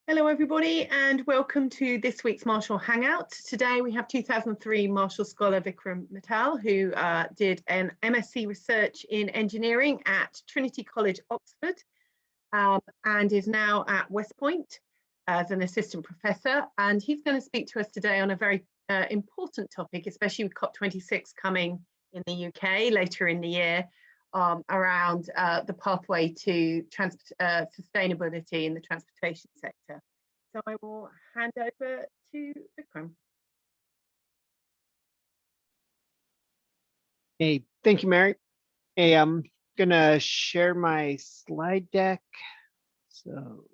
Hello everybody and welcome to this week's Marshall Hangout. Today we have 2003 Marshall Scholar Vikram Mital, who did an MSc Research in Engineering at Trinity College, Oxford, and is now at West Point as an assistant professor. And he's going to speak to us today on a very important topic, especially with COP26 coming in the UK later in the year, around the pathway to sustainability in the transportation sector. So I will hand over to Vikram. Hey, thank you, Mary. Hey, I'm gonna share my slide deck. So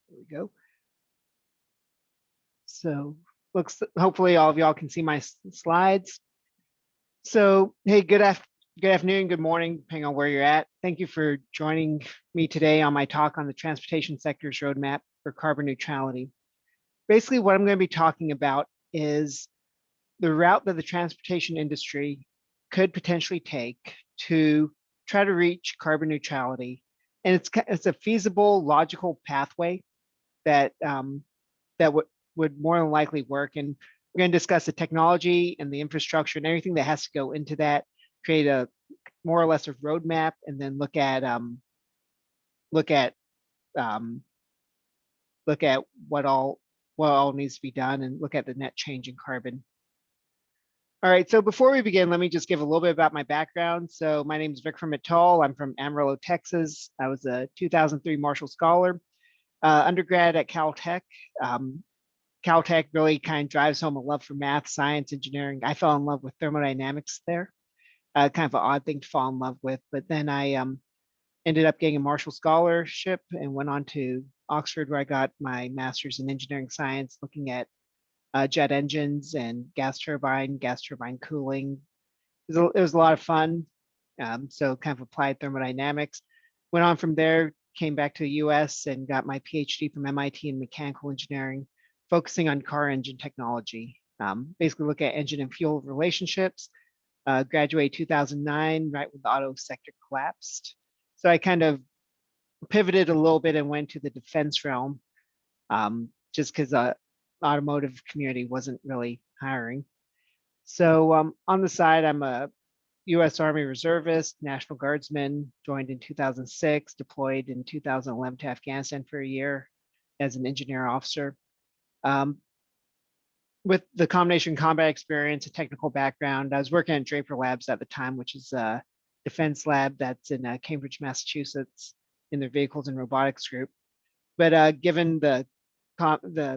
there we go. So hopefully all of y'all can see my slides. So hey, good afternoon, good morning, depending on where you're at. Thank you for joining me today on my talk on the transportation sector's roadmap for carbon neutrality. Basically, what I'm going to be talking about is the route that the transportation industry could potentially take to try to reach carbon neutrality. And it's a feasible, logical pathway that would more than likely work. And we're going to discuss the technology and the infrastructure and everything that has to go into that, create a more or less a roadmap, and then look at what all needs to be done and look at the net change in carbon. All right, so before we begin, let me just give a little bit about my background. So my name is Vikram Mital. I'm from Amarillo, Texas. I was a 2003 Marshall Scholar, undergrad at Caltech. Caltech really kind of drives home a love for math, science, engineering. I fell in love with thermodynamics there. Kind of an odd thing to fall in love with, but then I ended up getting a Marshall Scholarship and went on to Oxford, where I got my master's in engineering science, looking at jet engines and gas turbine cooling. It was a lot of fun. So kind of applied thermodynamics. Went on from there, came back to the US and got my PhD from MIT in mechanical engineering, focusing on car engine technology. Basically look at engine and fuel relationships. Graduated 2009, right when the auto sector collapsed. So I kind of pivoted a little bit and went to the defense realm, just because the automotive community wasn't really hiring. So on the side, I'm a US Army reservist, National Guardsman, joined in 2006, deployed in 2011 to Afghanistan for a year as an engineer officer. With the combination combat experience, a technical background, I was working at Draper Labs at the time, which is a defense lab that's in Cambridge, Massachusetts, in their vehicles and robotics group. But given the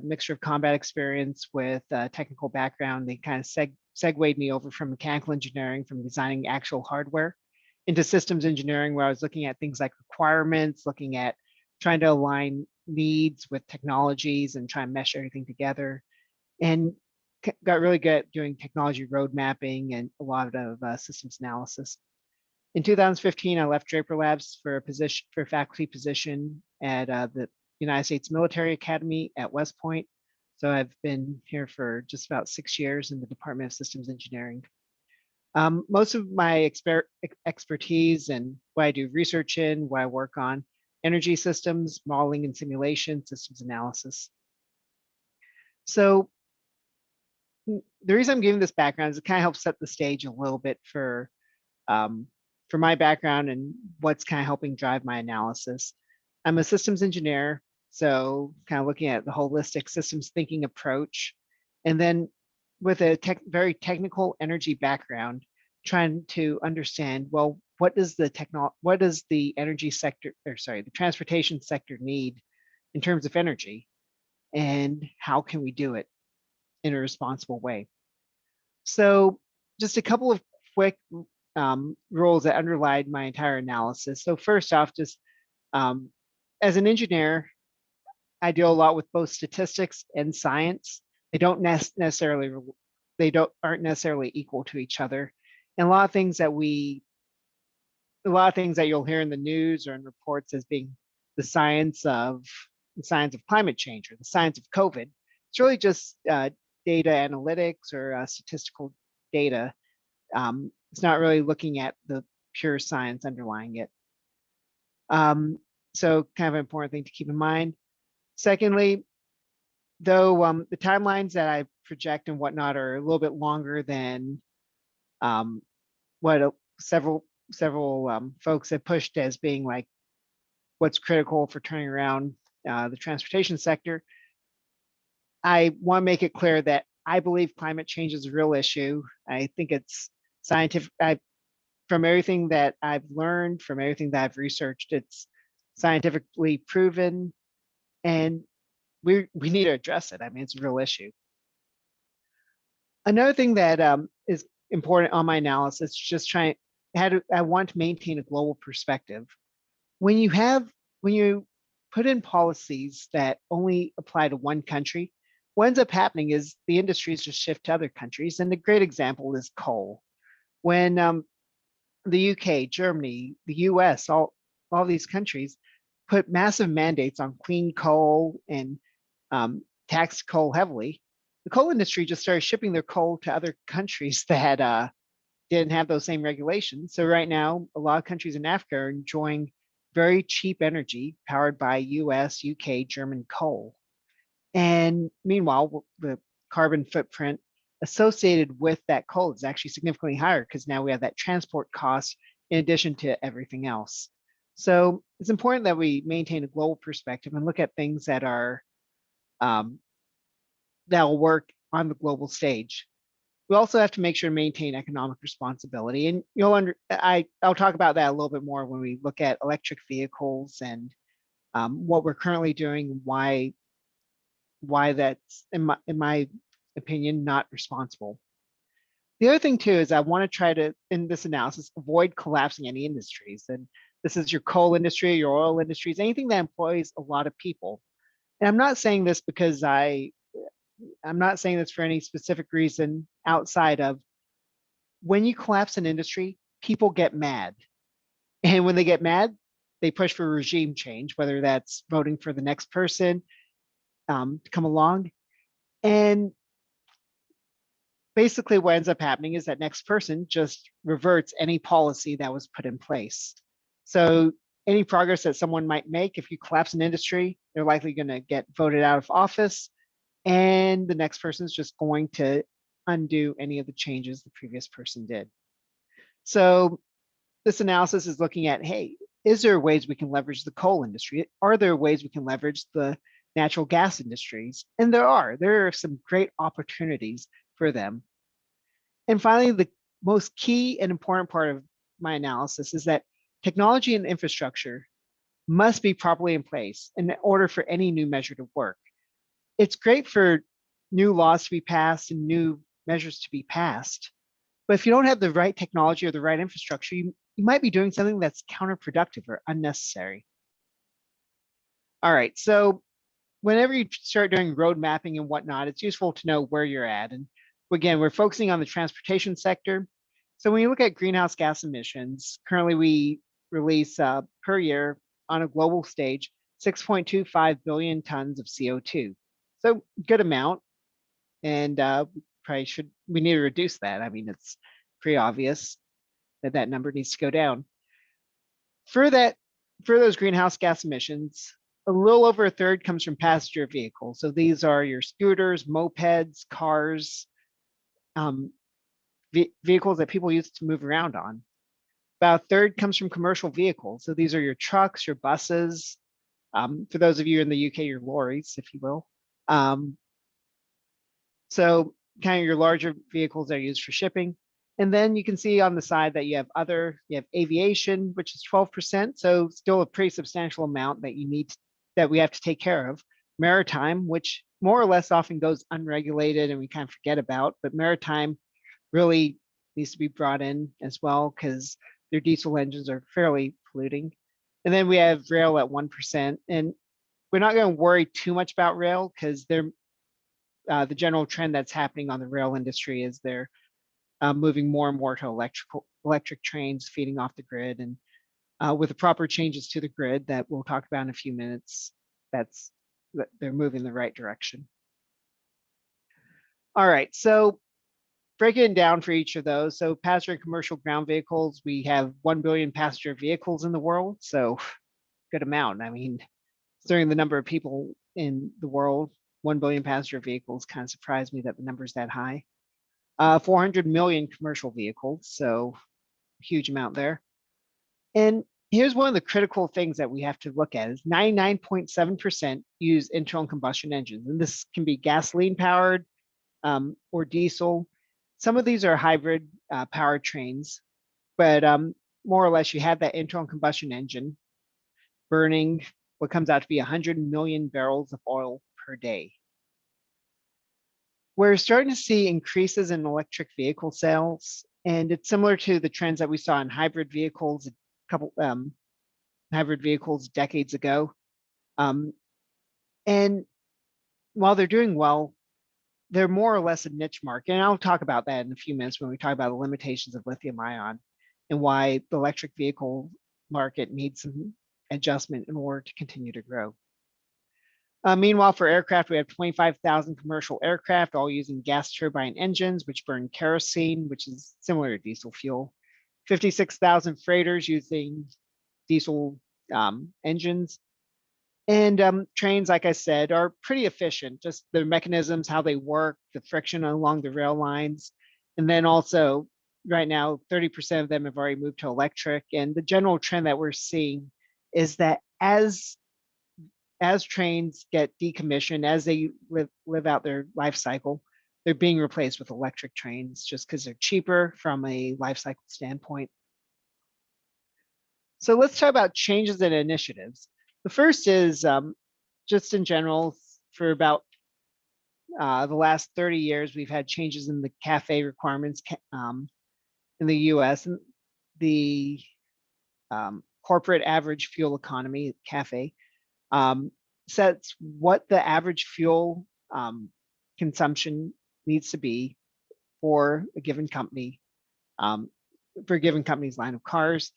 mixture of combat experience with technical background, they kind of segued me over from mechanical engineering, from designing actual hardware, into systems engineering, where I was looking at things like requirements, looking at trying to align needs with technologies and try and mesh everything together, and got really good at doing technology road mapping and a lot of systems analysis. In 2015, I left Draper Labs for a faculty position at the United States Military Academy at West Point. So I've been here for just about 6 years in the Department of Systems Engineering. Most of my expertise and what I do research in, what I work on, energy systems, modeling and simulation, systems analysis. So the reason I'm giving this background is it kind of helps set the stage a little bit for my background and what's kind of helping drive my analysis. I'm a systems engineer, so kind of looking at the holistic systems thinking approach, and then with a very technical energy background, trying to understand, well, what does the energy sector, or sorry, the transportation sector need in terms of energy, and how can we do it in a responsible way? So just a couple of quick rules that underlie my entire analysis. So first off, just as an engineer, I deal a lot with both statistics and science. They aren't necessarily equal to each other. And a lot of things that you'll hear in the news or in reports as being the science of climate change or the science of COVID, it's really just data analytics or statistical data It's not really looking at the pure science underlying it. So kind of an important thing to keep in mind. Secondly, though the timelines that I project and whatnot are a little bit longer than what several folks have pushed as being like what's critical for turning around the transportation sector. I want to make it clear that I believe climate change is a real issue. I think it's scientific. From everything that I've learned, from everything that I've researched, it's scientifically proven, and we need to address it. I mean, it's a real issue. Another thing that is important on my analysis, just I want to maintain a global perspective. When you put in policies that only apply to one country, what ends up happening is the industries just shift to other countries. And a great example is coal. When the UK, Germany, the US, all these countries put massive mandates on clean coal and taxed coal heavily, the coal industry just started shipping their coal to other countries that didn't have those same regulations. So right now, a lot of countries in Africa are enjoying very cheap energy powered by US, UK, German coal. And meanwhile, the carbon footprint associated with that coal is actually significantly higher because now we have that transport cost in addition to everything else. So it's important that we maintain a global perspective and look at things that are that will work on the global stage. We also have to make sure to maintain economic responsibility, and I'll talk about that a little bit more when we look at electric vehicles and what we're currently doing, why that's in my opinion not responsible. The other thing too is I want to try to, in this analysis, avoid collapsing any industries. And this is your coal industry, your oil industries, anything that employs a lot of people. And I'm not saying this because I'm not saying this for any specific reason outside of when you collapse an industry, people get mad. And when they get mad, they push for regime change, whether that's voting for the next person to come along. And basically what ends up happening is that next person just reverts any policy that was put in place. So any progress that someone might make, if you collapse an industry, they're likely going to get voted out of office, and the next person is just going to undo any of the changes the previous person did. So this analysis is looking at, hey, is there ways we can leverage the coal industry? Are there ways we can leverage the natural gas industries? And there are some great opportunities for them. And finally, the most key and important part of my analysis is that technology and infrastructure must be properly in place in order for any new measure to work. It's great for new laws to be passed and new measures to be passed, but if you don't have the right technology or the right infrastructure, you might be doing something that's counterproductive or unnecessary. All right, so whenever you start doing road mapping and whatnot, it's useful to know where you're at. And again, we're focusing on the transportation sector. So when you look at greenhouse gas emissions, currently we release per year on a global stage 6.25 billion tons of CO2. So good amount, and we need to reduce that. I mean, it's pretty obvious that that number needs to go down. For those greenhouse gas emissions, a little over a third comes from passenger vehicles. So these are your scooters, mopeds, cars, vehicles that people use to move around on. About a third comes from commercial vehicles. So these are your trucks, your buses. For those of you in the UK, your lorries, if you will. So kind of your larger vehicles that are used for shipping. And then you can see on the side that you have aviation, which is 12%. So still a pretty substantial amount that we have to take care of. Maritime, which more or less often goes unregulated and we kind of forget about, but maritime really needs to be brought in as well because their diesel engines are fairly polluting. And then we have rail at 1%. And we're not going to worry too much about rail because the general trend that's happening on the rail industry is they're moving more and more to electric trains feeding off the grid. And with the proper changes to the grid that we'll talk about in a few minutes, they're moving in the right direction. All right, so breaking it down for each of those. So passenger and commercial ground vehicles, we have 1 billion passenger vehicles in the world. So good amount. I mean, considering the number of people in the world, 1 billion passenger vehicles kind of surprised me that the number is that high. 400 million commercial vehicles, so huge amount there. And here's one of the critical things that we have to look at is 99.7% use internal combustion engines. And this can be gasoline powered or diesel. Some of these are hybrid powertrains, but more or less you have that internal combustion engine burning what comes out to be 100 million barrels of oil per day. We're starting to see increases in electric vehicle sales, and it's similar to the trends that we saw in hybrid vehicles decades ago. And while they're doing well, they're more or less a niche market. And I'll talk about that in a few minutes when we talk about the limitations of lithium ion and why the electric vehicle market needs some adjustment in order to continue to grow. Meanwhile, for aircraft, we have 25,000 commercial aircraft, all using gas turbine engines, which burn kerosene, which is similar to diesel fuel. 56,000 freighters using diesel engines. And trains, like I said, are pretty efficient, just the mechanisms, how they work, the friction along the rail lines. And then also, right now, 30% of them have already moved to electric. And the general trend that we're seeing is that as trains get decommissioned, as they live out their life cycle, they're being replaced with electric trains just because they're cheaper from a life cycle standpoint. So let's talk about changes and initiatives. The first is just in general, for about the last 30 years, we've had changes in the CAFE requirements in the US. And the corporate average fuel economy, CAFE, sets what the average fuel consumption needs to be for a given company, for a given company's line of cars.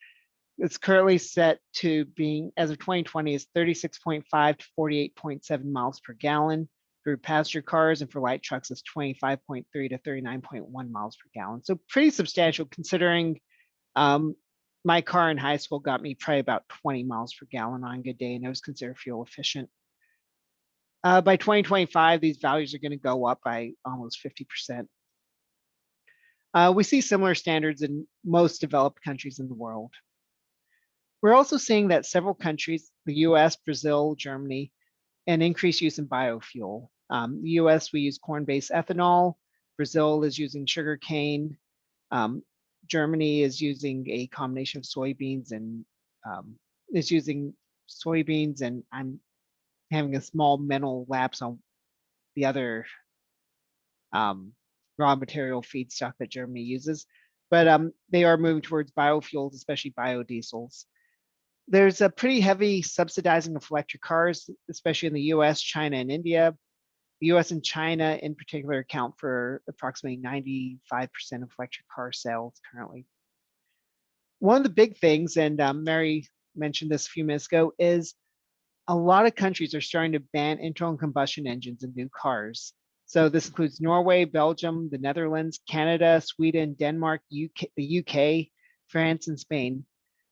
It's currently set to being, as of 2020, is 36.5 to 48.7 miles per gallon for passenger cars, and for light trucks is 25.3 to 39.1 miles per gallon. So pretty substantial considering my car in high school got me probably about 20 miles per gallon on a good day, and it was considered fuel efficient. By 2025, these values are going to go up by almost 50%. We see similar standards in most developed countries in the world. We're also seeing that several countries, the US, Brazil, Germany, an increased use in biofuel. The US, we use corn-based ethanol. Brazil is using sugarcane. Germany is using a combination of soybeans and I'm having a small mental lapse on the other raw material feedstock that Germany uses, but they are moving towards biofuels, especially biodiesels. There's a pretty heavy subsidizing of electric cars, especially in the US, China, and India. The US and China in particular account for approximately 95% of electric car sales currently. One of the big things, and Mary mentioned this a few minutes ago, is a lot of countries are starting to ban internal combustion engines in new cars. So this includes Norway, Belgium, the Netherlands, Canada, Sweden, Denmark, the UK, France, and Spain.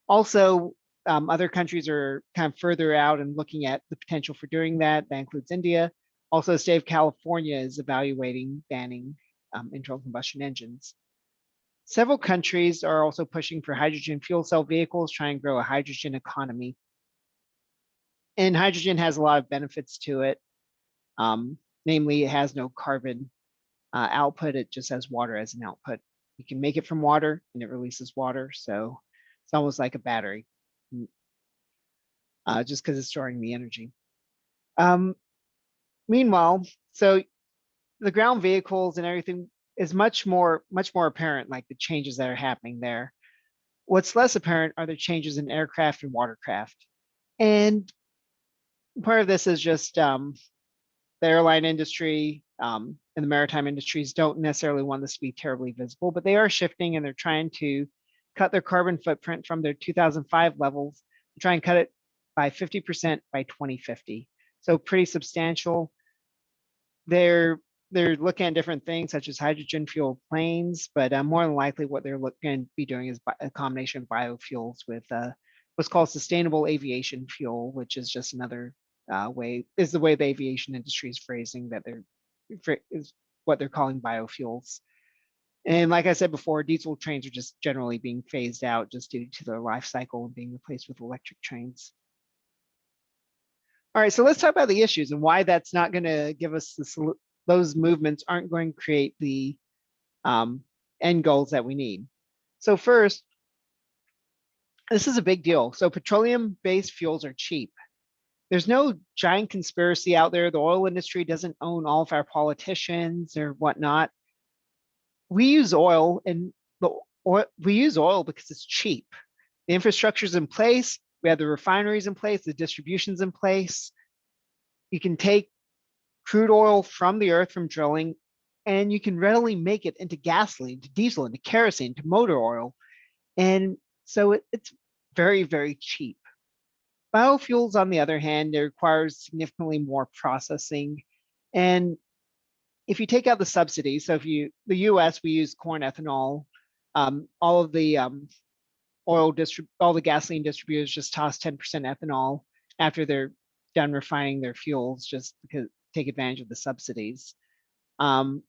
Also, other countries are kind of further out and looking at the potential for doing that. That includes India. Also, the state of California is evaluating banning internal combustion engines. Several countries are also pushing for hydrogen fuel cell vehicles, trying to grow a hydrogen economy. And hydrogen has a lot of benefits to it. Namely, it has no carbon output. It just has water as an output. You can make it from water and it releases water. So it's almost like a battery, just because it's storing the energy. Meanwhile, so the ground vehicles and everything is much more apparent, like the changes that are happening there. What's less apparent are the changes in aircraft and watercraft. And part of this is just the airline industry and the maritime industries don't necessarily want this to be terribly visible, but they are shifting and they're trying to cut their carbon footprint from their 2005 levels, try and cut it by 50% by 2050. So pretty substantial. They're they're looking at different things such as hydrogen fuel planes, but more than likely what they're looking to be doing is a combination of biofuels with what's called sustainable aviation fuel, which is just another way, is the way the aviation industry is phrasing that is what they're calling biofuels. And like I said before, diesel trains are just generally being phased out just due to their life cycle and being replaced with electric trains. All right, so let's talk about the issues and why that's not going to give us those movements aren't going to create the end goals that we need. So first, this is a big deal. So petroleum-based fuels are cheap. There's no giant conspiracy out there. The oil industry doesn't own all of our politicians or whatnot. We use oil, and we use oil because it's cheap. The infrastructure's in place. We have the refineries in place. The distribution's in place. You can take crude oil from the earth from drilling, and you can readily make it into gasoline, to diesel, into kerosene, to motor oil. And so it's very, very cheap. Biofuels, on the other hand, it requires significantly more processing. And if you take out the subsidies, so the US, we use corn ethanol, all of the all the gasoline distributors just toss 10% ethanol after they're done refining their fuels, just because take advantage of the subsidies. But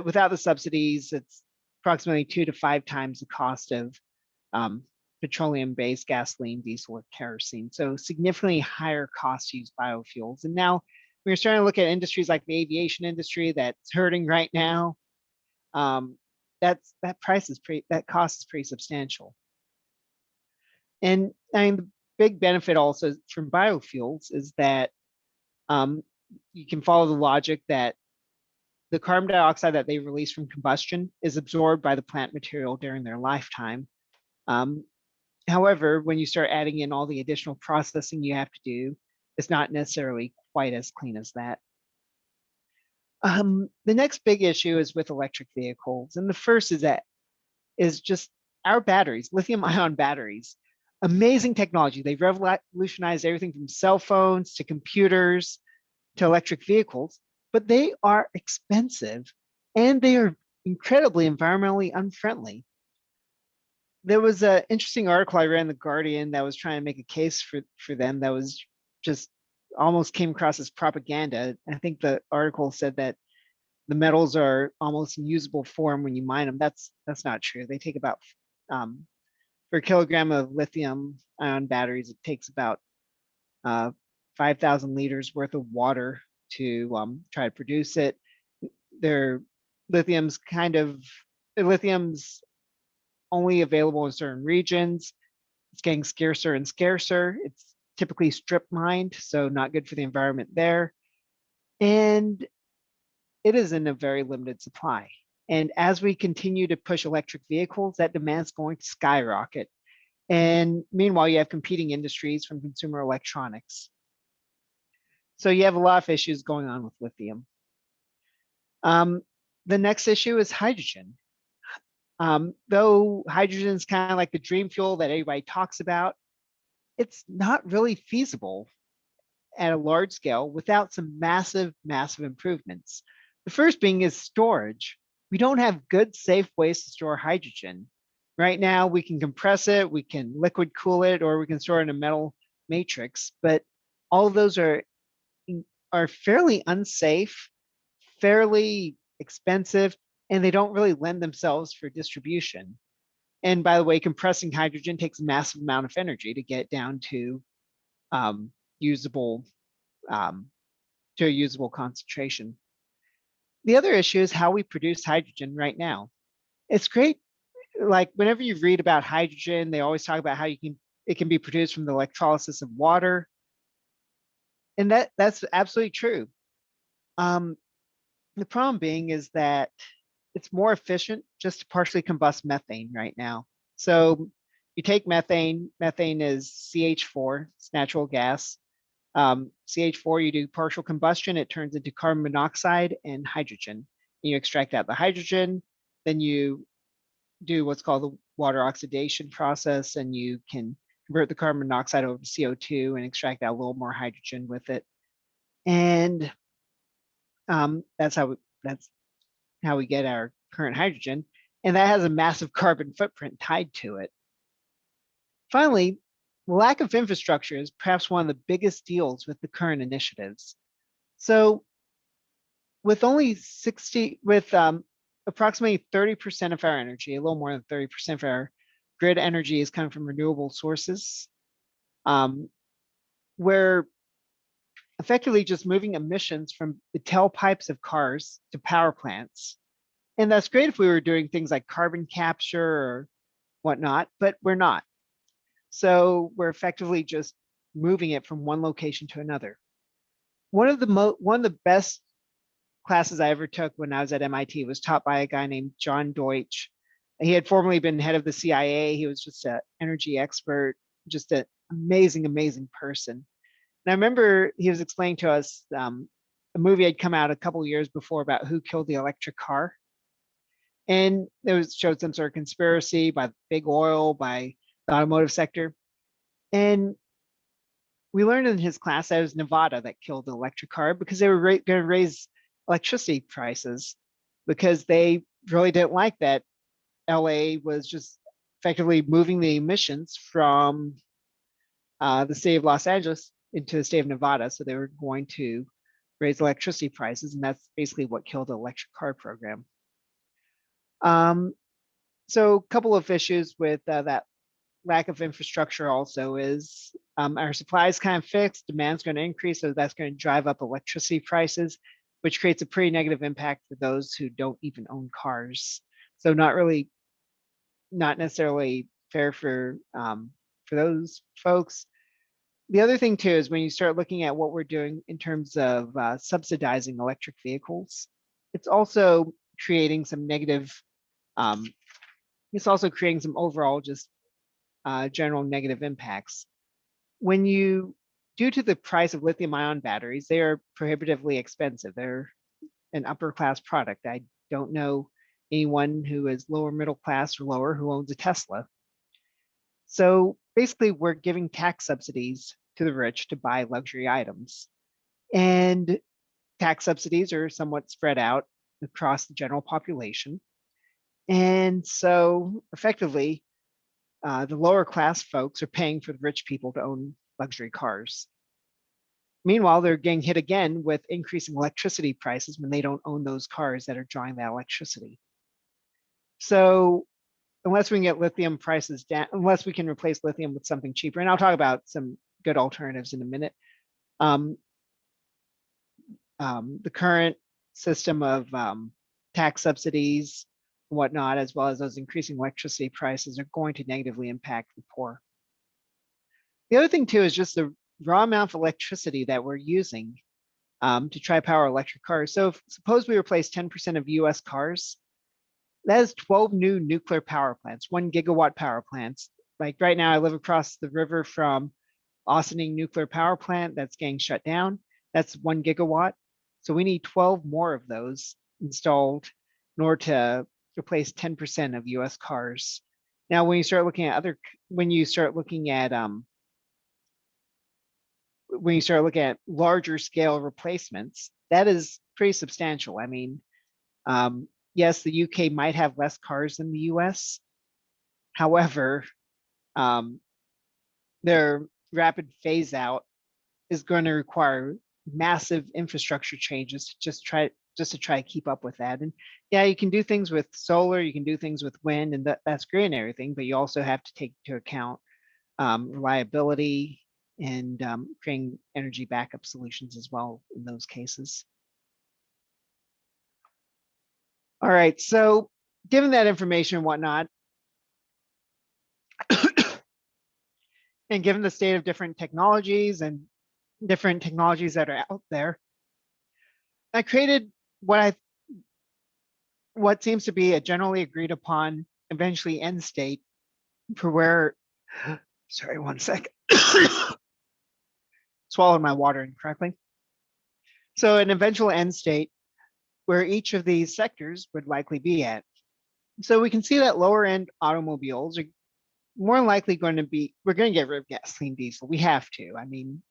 without the subsidies, it's approximately 2 to 5 times the cost of petroleum-based gasoline, diesel, or kerosene. So significantly higher cost to use biofuels. And now we're starting to look at industries like the aviation industry that's hurting right now. That cost is pretty substantial. And the big benefit also from biofuels is that you can follow the logic that the carbon dioxide that they release from combustion is absorbed by the plant material during their lifetime. However, when you start adding in all the additional processing you have to do, it's not necessarily quite as clean as that. The next big issue is with electric vehicles. And the first is just our batteries, lithium-ion batteries. Amazing technology. They've revolutionized everything from cell phones to computers to electric vehicles, but they are expensive and they are incredibly environmentally unfriendly. There was an interesting article I read in The Guardian that was trying to make a case for them that was just almost came across as propaganda. I think the article said that the metals are almost in usable form when you mine them. That's not true. They take about, for a kilogram of lithium ion batteries, it takes about 5,000 liters worth of water to try to produce it. Lithium's only available in certain regions. It's getting scarcer and scarcer. It's typically strip mined, so not good for the environment there. And it is in a very limited supply. And as we continue to push electric vehicles, that demand is going to skyrocket. And meanwhile, you have competing industries from consumer electronics. So you have a lot of issues going on with lithium. The next issue is hydrogen. Though hydrogen is kind of like the dream fuel that everybody talks about, it's not really feasible at a large scale without some massive, massive improvements. The first being is storage. We don't have good, safe ways to store hydrogen. Right now, we can compress it, we can liquid cool it, or we can store it in a metal matrix, but all of those are fairly unsafe, fairly expensive, and they don't really lend themselves for distribution. And by the way, compressing hydrogen takes a massive amount of energy to get down to a usable concentration. The other issue is how we produce hydrogen right now. It's great, like whenever you read about hydrogen, they always talk about how it can be produced from the electrolysis of water. And that's absolutely true. The problem being is that it's more efficient just to partially combust methane right now. So you take methane is CH4, it's natural gas. CH4, you do partial combustion, it turns into carbon monoxide and hydrogen. You extract out the hydrogen, then you do what's called the water oxidation process, and you can convert the carbon monoxide over to CO2 and extract out a little more hydrogen with it. And That's how we get our current hydrogen, and that has a massive carbon footprint tied to it. Finally, the lack of infrastructure is perhaps one of the biggest deals with the current initiatives. So with approximately 30% of our energy, a little more than 30% of our grid energy is coming from renewable sources. We're effectively just moving emissions from the tailpipes of cars to power plants. And that's great if we were doing things like carbon capture or whatnot, but we're not. So we're effectively just moving it from one location to another. One of the best classes I ever took when I was at MIT was taught by a guy named John Deutsch. He had formerly been head of the CIA. He was just an energy expert, just an amazing, amazing person. And I remember he was explaining to us a movie had come out a couple of years before about who killed the electric car. And it showed some sort of conspiracy by big oil, by the automotive sector. And we learned in his class that it was Nevada that killed the electric car because they were going to raise electricity prices because they really didn't like that LA was just effectively moving the emissions from the state of Los Angeles into the state of Nevada. So they were going to raise electricity prices, and that's basically what killed the electric car program. So a couple of issues with that lack of infrastructure also is our supply is kind of fixed, demand's going to increase, so that's going to drive up electricity prices, which creates a pretty negative impact for those who don't even own cars. So not necessarily fair for those folks. The other thing too is when you start looking at what we're doing in terms of subsidizing electric vehicles, it's also creating some negative, it's also creating some overall just general negative impacts. Due to the price of lithium ion batteries, they are prohibitively expensive. They're an upper class product. I don't know anyone who is lower middle class or lower who owns a Tesla. So basically we're giving tax subsidies to the rich to buy luxury items. And tax subsidies are somewhat spread out across the general population. And so effectively, the lower class folks are paying for the rich people to own luxury cars. Meanwhile, they're getting hit again with increasing electricity prices when they don't own those cars that are drawing that electricity. So unless we can get lithium prices down, unless we can replace lithium with something cheaper, and I'll talk about some good alternatives in a minute, the current system of tax subsidies and whatnot, as well as those increasing electricity prices, are going to negatively impact the poor. The other thing too is just the raw amount of electricity that we're using to try power electric cars. So suppose we replace 10% of US cars, that is 12 new nuclear power plants, 1 gigawatt power plants. Like right now, I live across the river from Austining nuclear power plant that's getting shut down. That's 1 gigawatt. So we need 12 more of those installed in order to replace 10% of US cars. Now, when you start looking at larger scale replacements, that is pretty substantial. I mean, yes, the UK might have less cars than the US. However, their rapid phase out is going to require massive infrastructure changes just to try to keep up with that. And yeah, you can do things with solar, you can do things with wind, and that's great and everything, but you also have to take into account reliability and creating energy backup solutions as well in those cases. All right, so given that information and whatnot, and given the state of different technologies and different technologies that are out there, I created what seems to be a generally agreed upon eventually end state for where, sorry, one second. Swallowed my water incorrectly. So an eventual end state where each of these sectors would likely be at. So we can see that lower end automobiles are more likely going to be, we're going to get rid of gasoline diesel. We have to. I mean,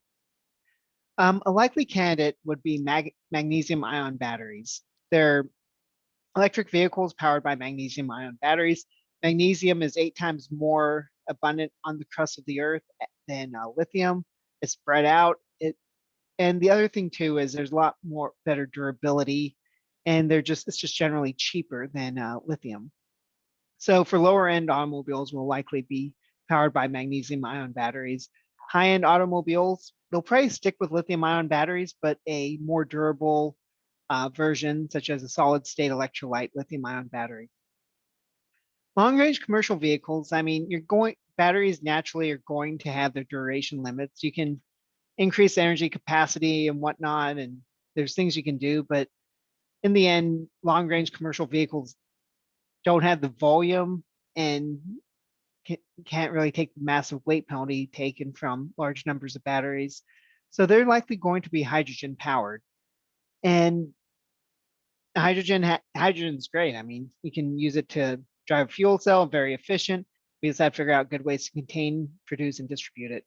A likely candidate would be magnesium ion batteries. They're electric vehicles powered by magnesium ion batteries. Magnesium is 8 times more abundant on the crust of the earth than lithium. It's spread out. And the other thing too is there's a lot more better durability, and it's just generally cheaper than lithium. So for lower end automobiles will likely be powered by magnesium ion batteries. High end automobiles, they'll probably stick with lithium ion batteries, but a more durable version, such as a solid state electrolyte lithium ion battery. Long range commercial vehicles, I mean, batteries naturally are going to have their duration limits. You can increase energy capacity and whatnot, and there's things you can do, but in the end, long range commercial vehicles don't have the volume and can't really take the massive weight penalty taken from large numbers of batteries. So they're likely going to be hydrogen powered. And hydrogen's great. I mean, you can use it to drive a fuel cell, very efficient. We just have to figure out good ways to contain, produce, and distribute it.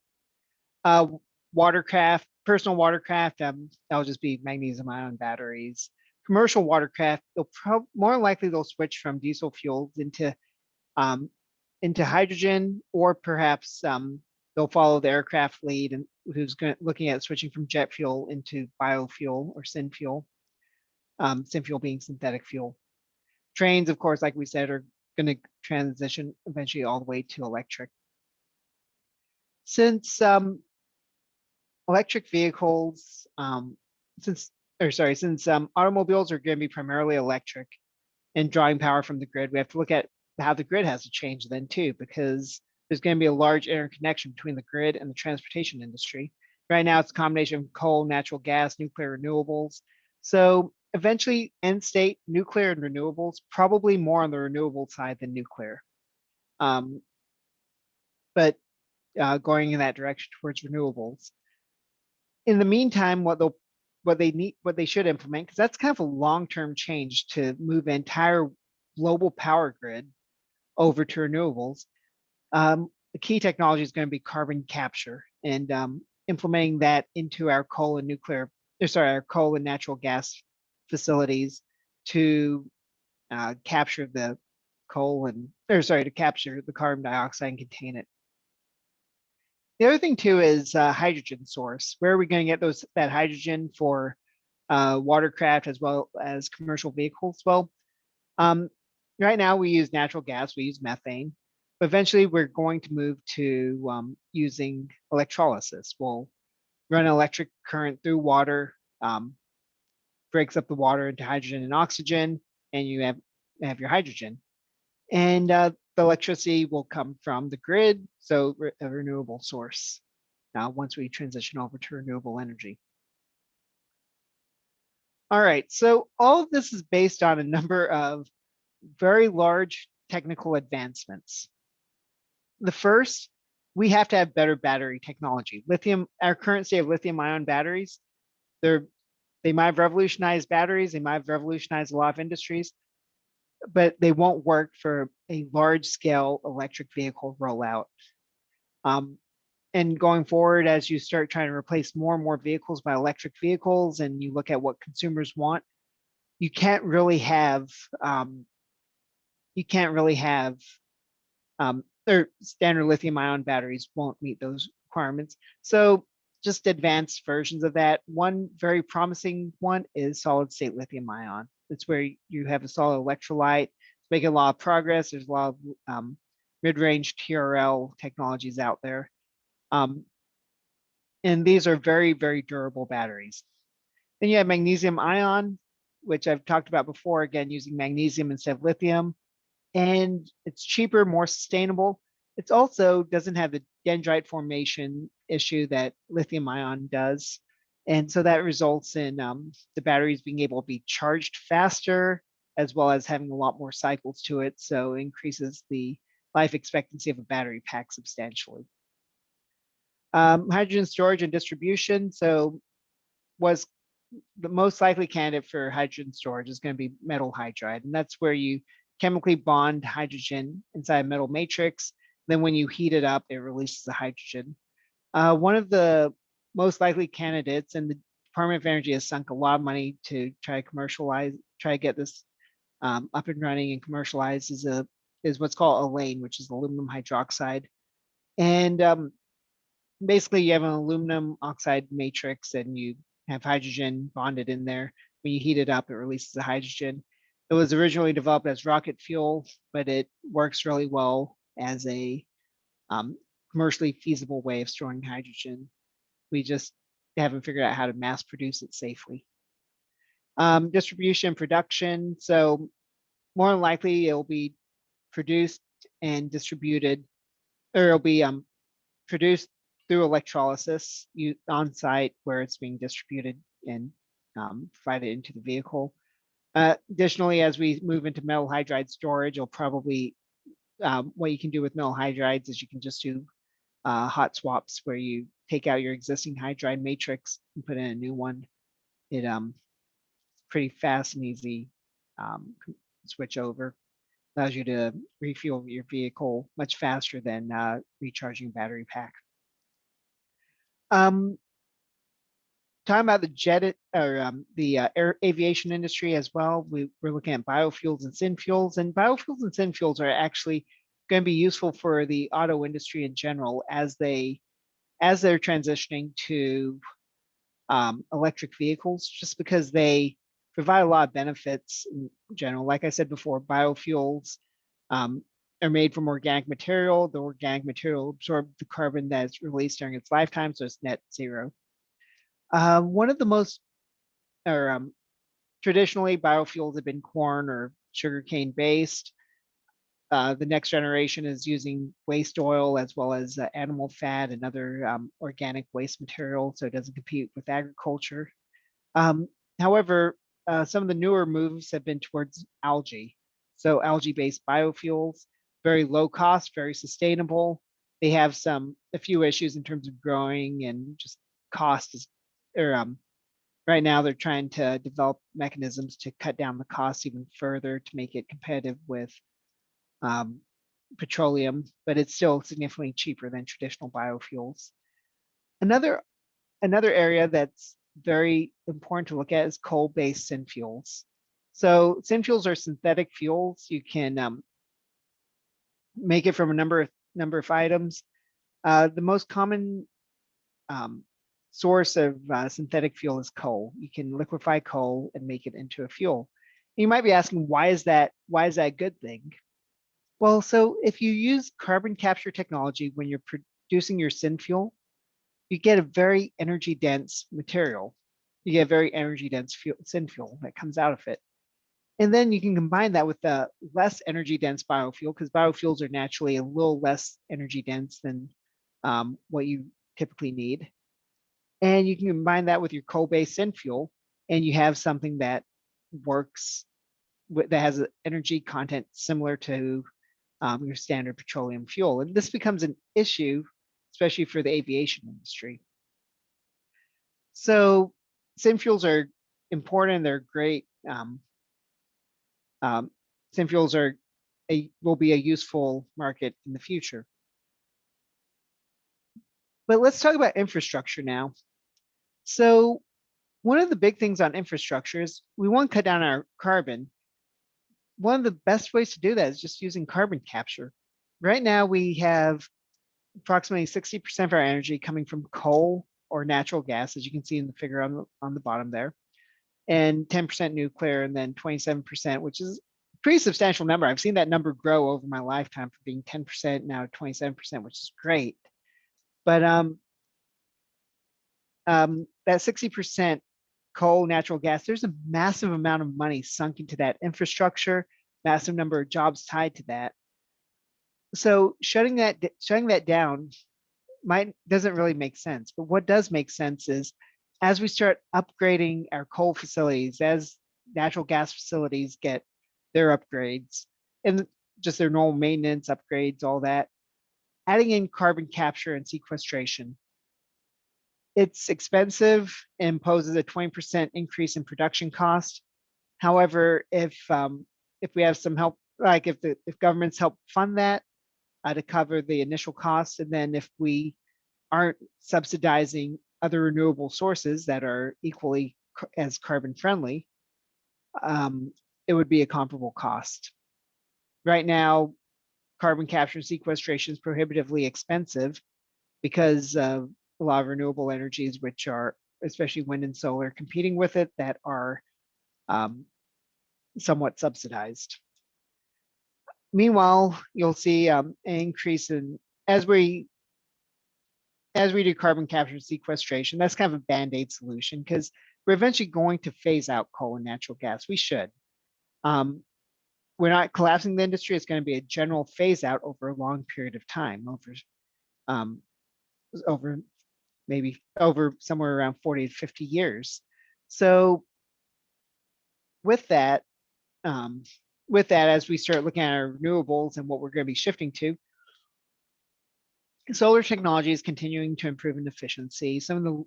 Watercraft, personal watercraft, that'll just be magnesium ion batteries. Commercial watercraft, more likely they'll switch from diesel fuels into hydrogen, or perhaps they'll follow the aircraft lead and looking at switching from jet fuel into biofuel or synfuel. Synfuel being synthetic fuel. Trains, of course, like we said, are going to transition eventually all the way to electric. Since electric vehicles, since automobiles are going to be primarily electric and drawing power from the grid, we have to look at how the grid has to change then too, because there's going to be a large interconnection between the grid and the transportation industry. Right now, it's a combination of coal, natural gas, nuclear, renewables. So eventually, end state, nuclear and renewables, probably more on the renewable side than nuclear. But going in that direction towards renewables. In the meantime, what they should implement, because that's kind of a long-term change to move the entire global power grid over to renewables. The key technology is going to be carbon capture and implementing that into our coal and natural gas facilities to capture the to capture the carbon dioxide and contain it. The other thing too is hydrogen source. Where are we going to get that hydrogen for watercraft as well as commercial vehicles? Well, right now we use natural gas, we use methane, but eventually we're going to move to using electrolysis. We'll run an electric current through water, breaks up the water into hydrogen and oxygen, and you have your hydrogen. And the electricity will come from the grid, so a renewable source. Now, once we transition over to renewable energy. All right, so all of this is based on a number of very large technical advancements. The first, we have to have better battery technology. Our current state of lithium-ion batteries, they might have revolutionized batteries, they might have revolutionized a lot of industries, but they won't work for a large-scale electric vehicle rollout. And going forward, as you start trying to replace more and more vehicles by electric vehicles, and you look at what consumers want, you can't really have or standard lithium-ion batteries won't meet those requirements. So just advanced versions of that. One very promising one is solid-state lithium-ion. It's where you have a solid electrolyte. It's making a lot of progress. There's a lot of mid-range TRL technologies out there. And these are very, very durable batteries. Then you have magnesium ion, which I've talked about before, again, using magnesium instead of lithium. And it's cheaper, more sustainable. It also doesn't have the dendrite formation issue that lithium ion does. And so that results in the batteries being able to be charged faster, as well as having a lot more cycles to it. So it increases the life expectancy of a battery pack substantially. Hydrogen storage and distribution. So was the most likely candidate for hydrogen storage is going to be metal hydride. And that's where you chemically bond hydrogen inside a metal matrix. Then when you heat it up, it releases the hydrogen. One of the most likely candidates, and the Department of Energy has sunk a lot of money to try to get this up and running and commercialized, is what's called Elaine, which is aluminum hydroxide. And basically you have an aluminum oxide matrix and you have hydrogen bonded in there. When you heat it up, it releases the hydrogen. It was originally developed as rocket fuel, but it works really well as a commercially feasible way of storing hydrogen. We just haven't figured out how to mass produce it safely. Distribution and production. So more than likely it'll be produced and distributed, or it'll be produced through electrolysis on site where it's being distributed and provided into the vehicle. Additionally, as we move into metal hydride storage, you'll probably, what you can do with metal hydrides is you can just do hot swaps where you take out your existing hydride matrix and put in a new one. It's pretty fast and easy switch over. Allows you to refuel your vehicle much faster than recharging a battery pack. Talking about the jet or the aviation industry as well, we're looking at biofuels and synfuels, and biofuels and synfuels are actually going to be useful for the auto industry in general as they're transitioning to electric vehicles, just because they provide a lot of benefits in general. Like I said before, biofuels are made from organic material. The organic material absorbs the carbon that's released during its lifetime, so it's net zero. One of the most, or traditionally biofuels have been corn or sugarcane based. The next generation is using waste oil as well as animal fat and other organic waste material, so it doesn't compete with agriculture. However, some of the newer moves have been towards algae. So algae-based biofuels, very low cost, very sustainable. They have a few issues in terms of growing and just cost is, right now they're trying to develop mechanisms to cut down the cost even further to make it competitive with petroleum, but it's still significantly cheaper than traditional biofuels. Another area that's very important to look at is coal-based synfuels. So synfuels are synthetic fuels. You can make it from a number of items. The most common source of synthetic fuel is coal. You can liquefy coal and make it into a fuel. You might be asking, why is that a good thing? Well, so if you use carbon capture technology when you're producing your synfuel, you get a very energy dense material. You get a very energy dense synfuel that comes out of it. And then you can combine that with a less energy dense biofuel, because biofuels are naturally a little less energy dense than what you typically need. And you can combine that with your coal-based synfuel, and you have something that works, that has an energy content similar to your standard petroleum fuel. And this becomes an issue, especially for the aviation industry. So synfuels are important. They're great. Synfuels will be a useful market in the future. But let's talk about infrastructure now. So one of the big things on infrastructure is we want to cut down our carbon. One of the best ways to do that is just using carbon capture. Right now, we have approximately 60% of our energy coming from coal or natural gas, as you can see in the figure on the bottom there, and 10% nuclear, and then 27%, which is a pretty substantial number. I've seen that number grow over my lifetime from being 10% now to 27%, which is great. But that 60% coal, natural gas, there's a massive amount of money sunk into that infrastructure, massive number of jobs tied to that. So shutting that down doesn't really make sense. But what does make sense is, as we start upgrading our coal facilities, as natural gas facilities get their upgrades and just their normal maintenance upgrades, all that, adding in carbon capture and sequestration. It's expensive and poses a 20% increase in production cost. However, if we have some help, like if governments help fund that to cover the initial costs, and then if we aren't subsidizing other renewable sources that are equally as carbon friendly, it would be a comparable cost. Right now, carbon capture and sequestration is prohibitively expensive because of a lot of renewable energies, which are, especially wind and solar, competing with it, that are somewhat subsidized. Meanwhile, you'll see an increase in, as we do carbon capture and sequestration. That's kind of a band-aid solution because we're eventually going to phase out coal and natural gas. We should. We're not collapsing the industry. It's going to be a general phase out over a long period of time, over somewhere around 40 to 50 years. So with that, as we start looking at our renewables and what we're going to be shifting to, solar technology is continuing to improve in efficiency. Some of the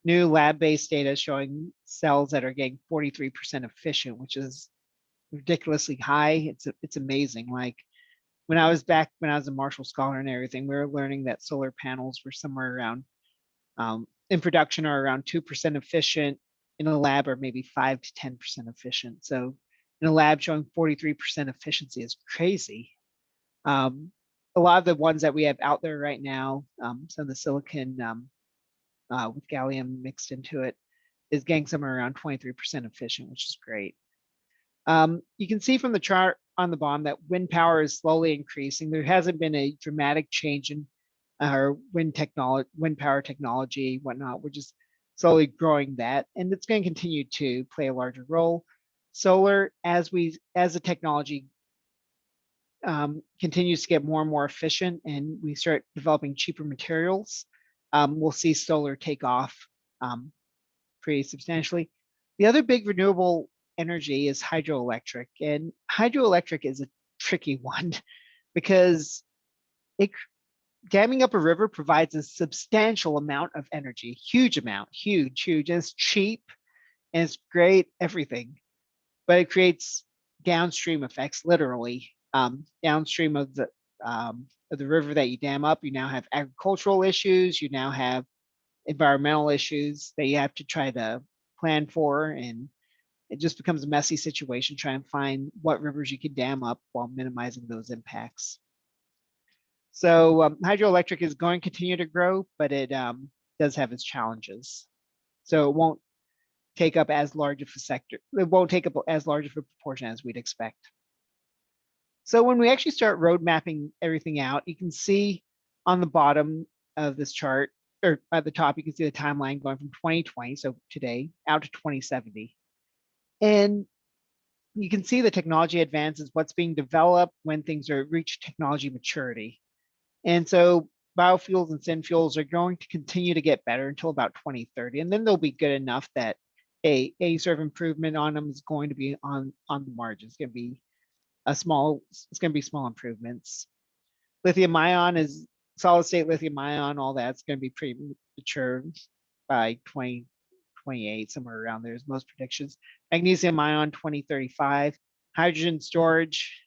new lab-based data showing cells that are getting 43% efficient, which is ridiculously high. It's amazing. Like when I was a Marshall Scholar and everything, we were learning that solar panels were somewhere around in production are around 2% efficient, in a lab are maybe 5 to 10% efficient. So in a lab showing 43% efficiency is crazy. A lot of the ones that we have out there right now, some of the silicon with gallium mixed into it, is getting somewhere around 23% efficient, which is great. You can see from the chart on the bottom that wind power is slowly increasing. There hasn't been a dramatic change in our wind power technology, whatnot. We're just slowly growing that, and it's going to continue to play a larger role. Solar, as the technology continues to get more and more efficient and we start developing cheaper materials, we'll see solar take off pretty substantially. The other big renewable energy is hydroelectric, and hydroelectric is a tricky one because damming up a river provides a substantial amount of energy, huge, and it's cheap and it's great, everything, but it creates downstream effects, literally. Downstream of the river that you dam up, you now have agricultural issues, you now have environmental issues that you have to try to plan for, and it just becomes a messy situation trying to find what rivers you can dam up while minimizing those impacts. So hydroelectric is going to continue to grow, but it does have its challenges. So it won't take up as large of a sector. It won't take up as large of a proportion as we'd expect. So when we actually start road mapping everything out, you can see on the bottom of this chart, or at the top, you can see the timeline going from 2020, so today, out to 2070. And you can see the technology advances, what's being developed when things reach technology maturity. And so biofuels and synfuels are going to continue to get better until about 2030. And then they'll be good enough that a sort of improvement on them is going to be on the margins. It's going to be small improvements. Lithium ion is solid state lithium ion, all that's going to be pretty mature by 2028, somewhere around there is most predictions. Magnesium ion 2035. Hydrogen storage,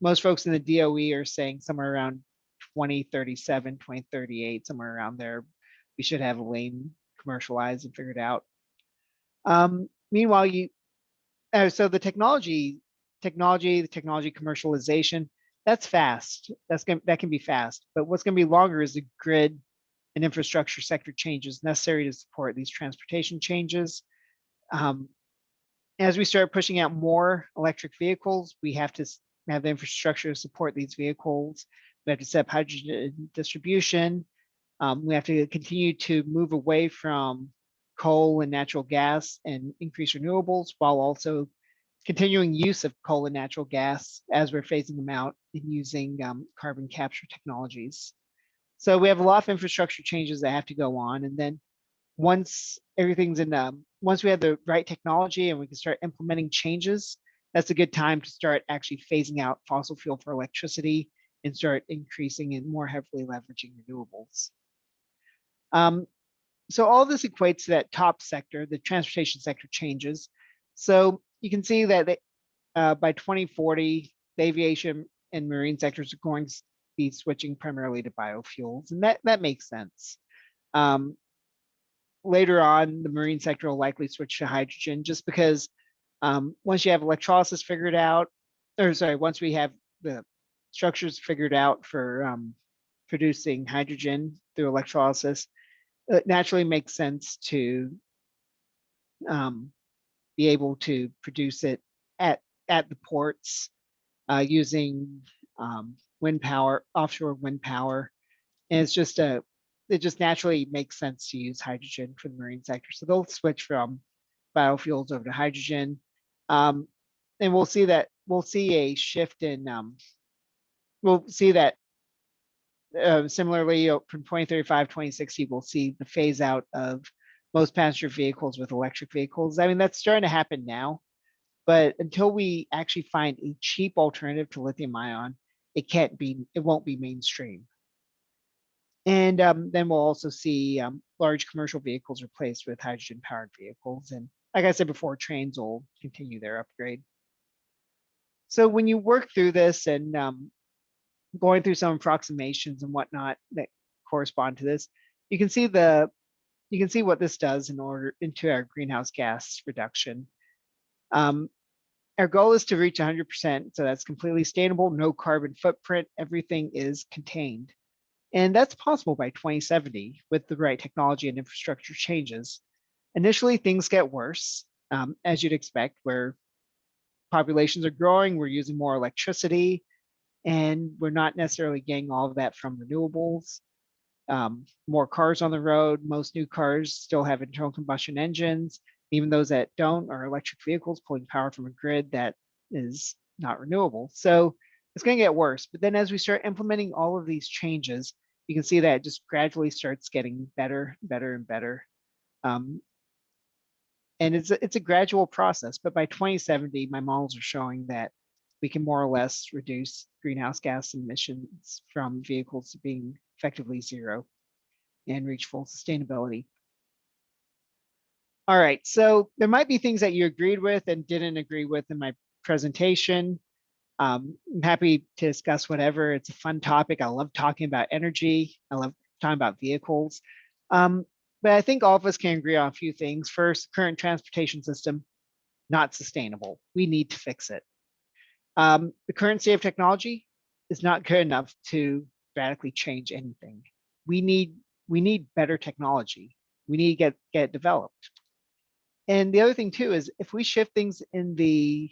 most folks in the DOE are saying somewhere around 2037, 2038, somewhere around there. We should have a lane commercialized and figured out. Meanwhile, so the technology commercialization, that's fast. That can be fast. But what's going to be longer is the grid and infrastructure sector changes necessary to support these transportation changes. As we start pushing out more electric vehicles, we have to have the infrastructure to support these vehicles. We have to set up hydrogen distribution. We have to continue to move away from coal and natural gas and increase renewables, while also continuing use of coal and natural gas as we're phasing them out and using carbon capture technologies. So we have a lot of infrastructure changes that have to go on. And then once everything's once we have the right technology and we can start implementing changes, that's a good time to start actually phasing out fossil fuel for electricity and start increasing and more heavily leveraging renewables. So all this equates to that top sector, the transportation sector changes. So you can see that by 2040, the aviation and marine sectors are going to be switching primarily to biofuels, and that makes sense. later on, the marine sector will likely switch to hydrogen just because once you have electrolysis figured out, or sorry, once we have the structures figured out for producing hydrogen through electrolysis, it naturally makes sense to be able to produce it at the ports using wind power, offshore wind power. And it just naturally makes sense to use hydrogen for the marine sector. So they'll switch from biofuels over to hydrogen. And we'll see a shift in, we'll see that similarly from 2035, 2060, we'll see the phase out of most passenger vehicles with electric vehicles. I mean, that's starting to happen now, but until we actually find a cheap alternative to lithium ion, it won't be mainstream. And then we'll also see large commercial vehicles replaced with hydrogen powered vehicles. And like I said before, trains will continue their upgrade. So when you work through this and going through some approximations and whatnot that correspond to this, you can see what this does into our greenhouse gas reduction. Our goal is to reach 100%, so that's completely sustainable, no carbon footprint, everything is contained. And that's possible by 2070 with the right technology and infrastructure changes. Initially, things get worse, as you'd expect, where populations are growing, we're using more electricity, and we're not necessarily getting all of that from renewables. More cars on the road. Most new cars still have internal combustion engines. Even those that don't are electric vehicles pulling power from a grid that is not renewable. So it's going to get worse. But then as we start implementing all of these changes, you can see that it just gradually starts getting better, better, and better. And it's a gradual process. But by 2070, my models are showing that we can more or less reduce greenhouse gas emissions from vehicles to being effectively zero and reach full sustainability. All right, so there might be things that you agreed with and didn't agree with in my presentation. I'm happy to discuss whatever. It's a fun topic. I love talking about energy. I love talking about vehicles. But I think all of us can agree on a few things. First, current transportation system, not sustainable. We need to fix it. The current state of technology is not good enough to radically change anything. We need better technology. We need to get it developed. And the other thing too is if we shift things in the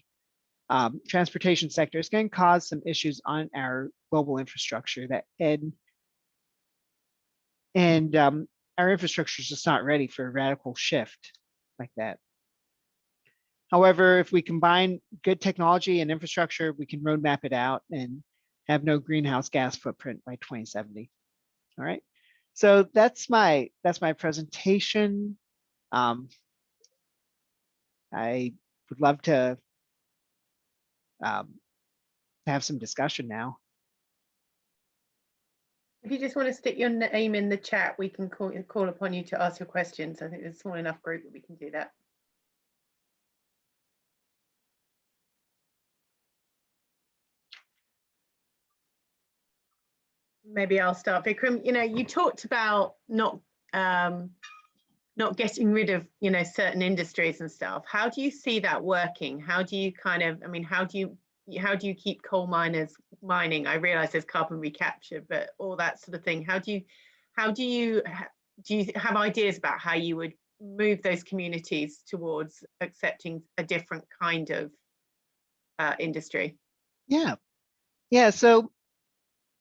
transportation sector, it's going to cause some issues on our global infrastructure and our infrastructure is just not ready for a radical shift like that. However, if we combine good technology and infrastructure, we can roadmap it out and have no greenhouse gas footprint by 2070. All right. So that's my presentation. I would love to have some discussion now. If you just want to stick your name in the chat, we can call upon you to ask your questions. I think there's a small enough group that we can do that. Maybe I'll start. Vikram, you talked about not getting rid of, certain industries and stuff. How do you see that working? How do you how do you keep coal miners mining? I realize there's carbon recapture, but all that sort of thing. Do you have ideas about how you would move those communities towards accepting a different kind of industry? Yeah. So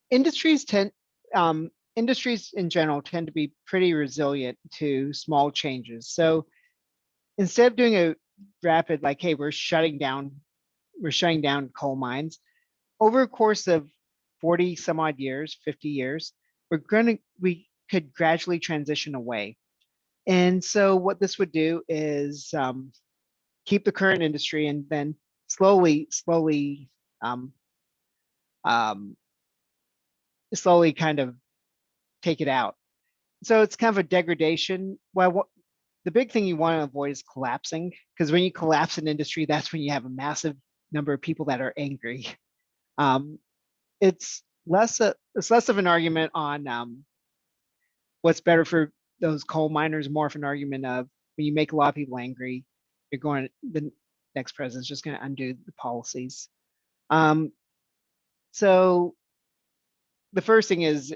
industries in general tend to be pretty resilient to small changes. So instead of doing a rapid, like, hey, we're shutting down coal mines, over a course of 40 some odd years, 50 years, we could gradually transition away. And so what this would do is keep the current industry and then slowly kind of take it out. So it's kind of a degradation. Well, the big thing you want to avoid is collapsing, because when you collapse an industry, that's when you have a massive number of people that are angry. It's less of an argument on what's better for those coal miners more of an argument of when you make a lot of people angry, the next president's just going to undo the policies. So the first thing is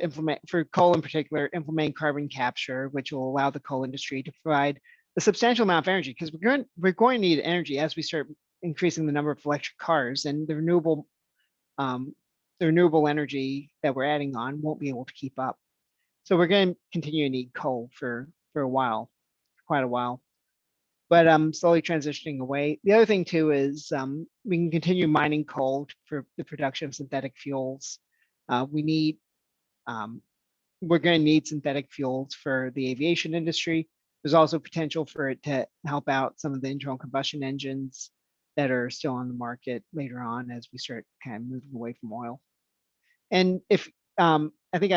for coal in particular, implementing carbon capture, which will allow the coal industry to provide a substantial amount of energy, because we're going to need energy as we start increasing the number of electric cars, and the renewable energy that we're adding on won't be able to keep up. So we're going to continue to need coal for a while, quite a while. But slowly transitioning away. The other thing too is we can continue mining coal for the production of synthetic fuels. We're going to need synthetic fuels for the aviation industry. There's also potential for it to help out some of the internal combustion engines that are still on the market later on as we start kind of moving away from oil. And if I think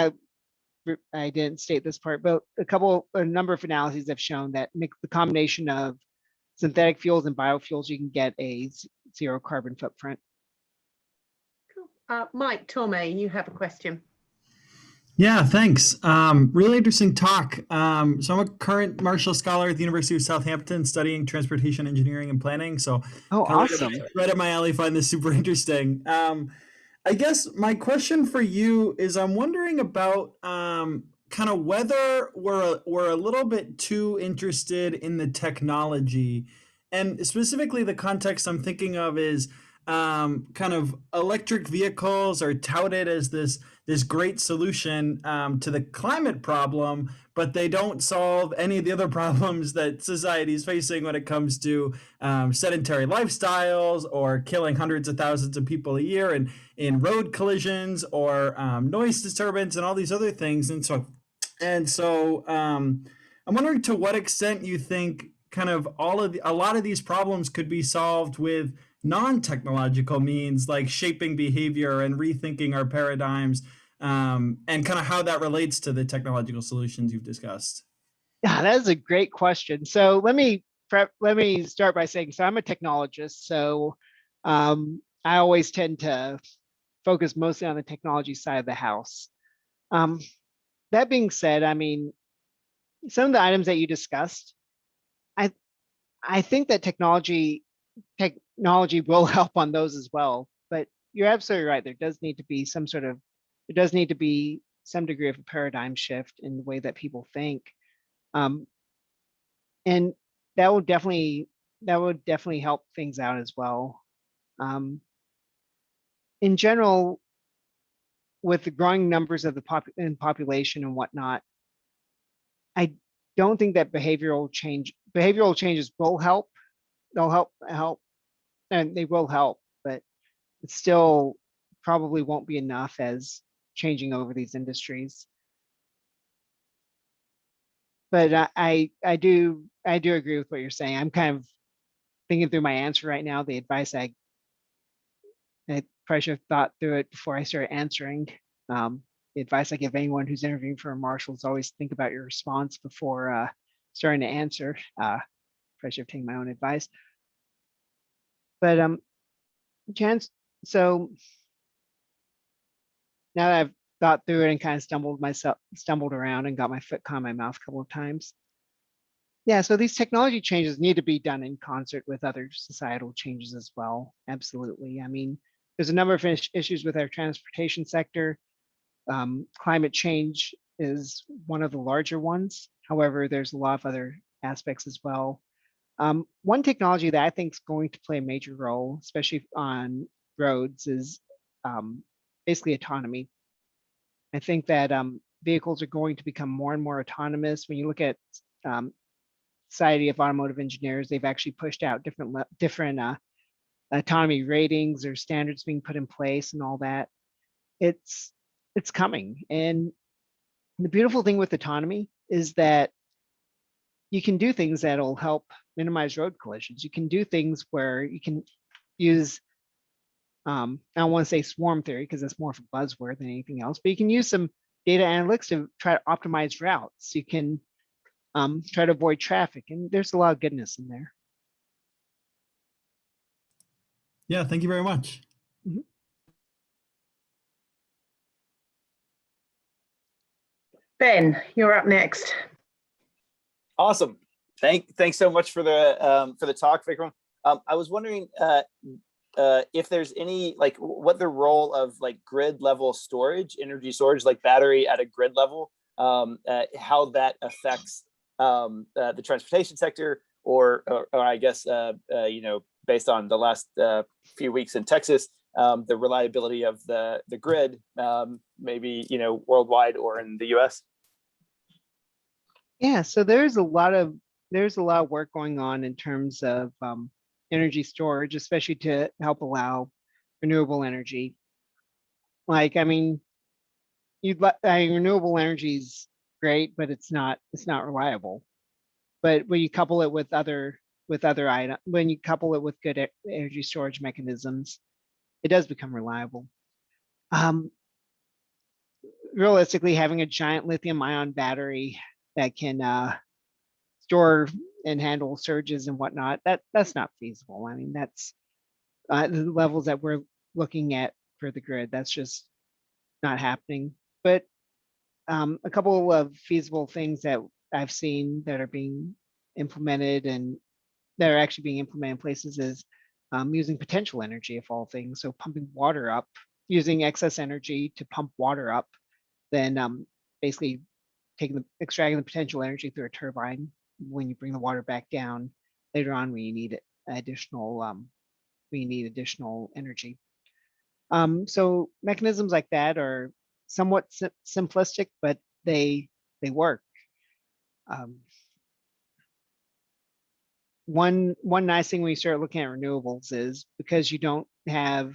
I didn't state this part, but a number of analyses have shown that the combination of synthetic fuels and biofuels, you can get a zero carbon footprint. Cool. Mike Torme, you have a question. Yeah, thanks. Really interesting talk. So I'm a current Marshall Scholar at the University of Southampton studying transportation engineering and planning. So awesome. Right up my alley, find this super interesting. I guess my question for you is I'm wondering about kind of whether we're a little bit too interested in the technology, and specifically the context I'm thinking of is kind of electric vehicles are touted as this great solution to the climate problem, but they don't solve any of the other problems that society is facing when it comes to sedentary lifestyles or killing hundreds of thousands of people a year in road collisions or noise disturbance and all these other things. And so I'm wondering to what extent you think kind of a lot of these problems could be solved with non-technological means, like shaping behavior and rethinking our paradigms, and kind of how that relates to the technological solutions you've discussed. Yeah, that is a great question. So let me start by saying, so I'm a technologist, so I always tend to focus mostly on the technology side of the house. That being said, I mean, some of the items that you discussed, I think that technology will help on those as well. But you're absolutely right. There does need to be some degree of a paradigm shift in the way that people think, and that would definitely help things out as well. In general, with the growing numbers of the population and whatnot, I don't think that behavioral changes will help. They'll help, and they will help, but it still probably won't be enough as changing over these industries. But I do agree with what you're saying. I'm kind of thinking through my answer right now. The advice I probably should have thought through it before I started answering. The advice I give anyone who's interviewing for a marshal is always think about your response before starting to answer. Probably should have taken my own advice. But so now that I've thought through it and kind of stumbled around and got my foot caught in my mouth a couple of times. Yeah, so these technology changes need to be done in concert with other societal changes as well. Absolutely. I mean, there's a number of issues with our transportation sector. Climate change is one of the larger ones. However, there's a lot of other aspects as well. One technology that I think is going to play a major role, especially on roads, is basically autonomy. I think that vehicles are going to become more and more autonomous. When you look at Society of Automotive Engineers, they've actually pushed out different autonomy ratings or standards being put in place and all that. It's coming. And the beautiful thing with autonomy is that you can do things that'll help minimize road collisions. You can do things where you can use, I don't want to say swarm theory because it's more of a buzzword than anything else, but you can use some data analytics to try to optimize routes. You can try to avoid traffic, and there's a lot of goodness in there. Yeah, thank you very much. Mm-hmm. Ben, you're up next. Awesome. Thanks so much for the talk, Vikram. I was wondering if there's any, like, what the role of like grid level storage, energy storage, like battery at a grid level, how that affects the transportation sector, or I guess based on the last few weeks in Texas, the reliability of the grid, maybe worldwide or in the U.S. Yeah, so there's a lot of work going on in terms of energy storage, especially to help allow renewable energy. Like, I mean, renewable energy is great, but it's not reliable. But when you couple it with other items, when you couple it with good energy storage mechanisms, it does become reliable. Realistically, having a giant lithium-ion battery that can store and handle surges and whatnot, that's not feasible. I mean, that's the levels that we're looking at for the grid. That's just not happening. But a couple of feasible things that I've seen that are being implemented and that are actually being implemented in places is using potential energy, of all things. So pumping water up, using excess energy to pump water up, then basically extracting the potential energy through a turbine when you bring the water back down later on when you need additional energy. So mechanisms like that are somewhat simplistic, but they work. One nice thing when you start looking at renewables is because you don't have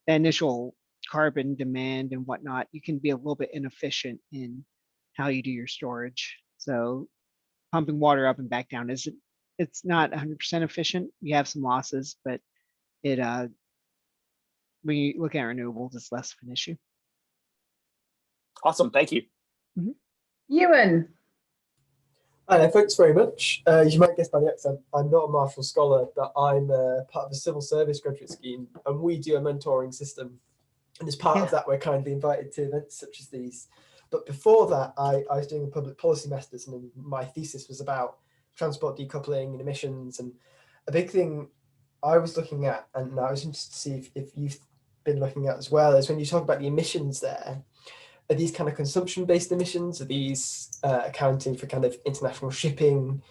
the initial carbon demand and whatnot, you can be a little bit inefficient in how you do your storage. So pumping water up and back down it's not 100% efficient. You have some losses, but it when you look at renewables, it's less of an issue. Awesome, thank you. Mm-hmm. Ewan. Hi, thanks very much. As you might guess by the accent, I'm not a Marshall Scholar, but I'm part of the civil service graduate scheme, and we do a mentoring system. And as part of that, we're kindly invited to events such as these. But before that, I was doing a public policy masters, and my thesis was about transport decoupling and emissions. And a big thing I was looking at, and I was interested to see if you've been looking at as well, is when you talk about the emissions there, are these kind of consumption-based emissions? Are these accounting for kind of international shipping,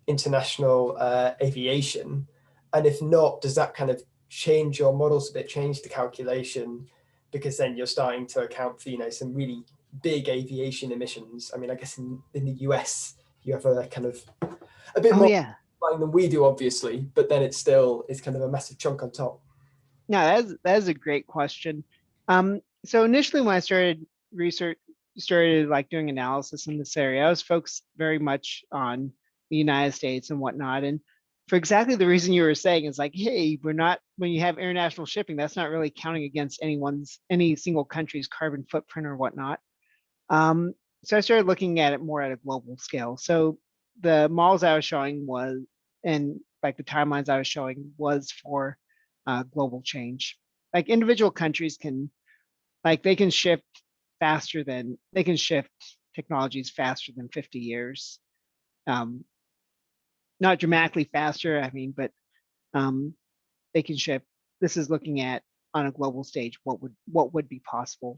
international aviation? And if not, does that kind of change your models a bit, change the calculation? Because then you're starting to account for, some really big aviation emissions. I mean, I guess in the US, you have a kind of a bit more than we do, obviously, but then it's still is kind of a massive chunk on top. No, that's a great question. So initially when I started like doing analysis in this area, I was focused very much on the United States and whatnot. And for exactly the reason you were saying, is like, hey, when you have international shipping, that's not really counting against any single country's carbon footprint or whatnot. So I started looking at it more at a global scale. So the models I was showing and like the timelines I was showing was for global change. Like individual countries they can shift technologies faster than 50 years. Not dramatically faster, I mean, but they can shift. This is looking at on a global stage what would be possible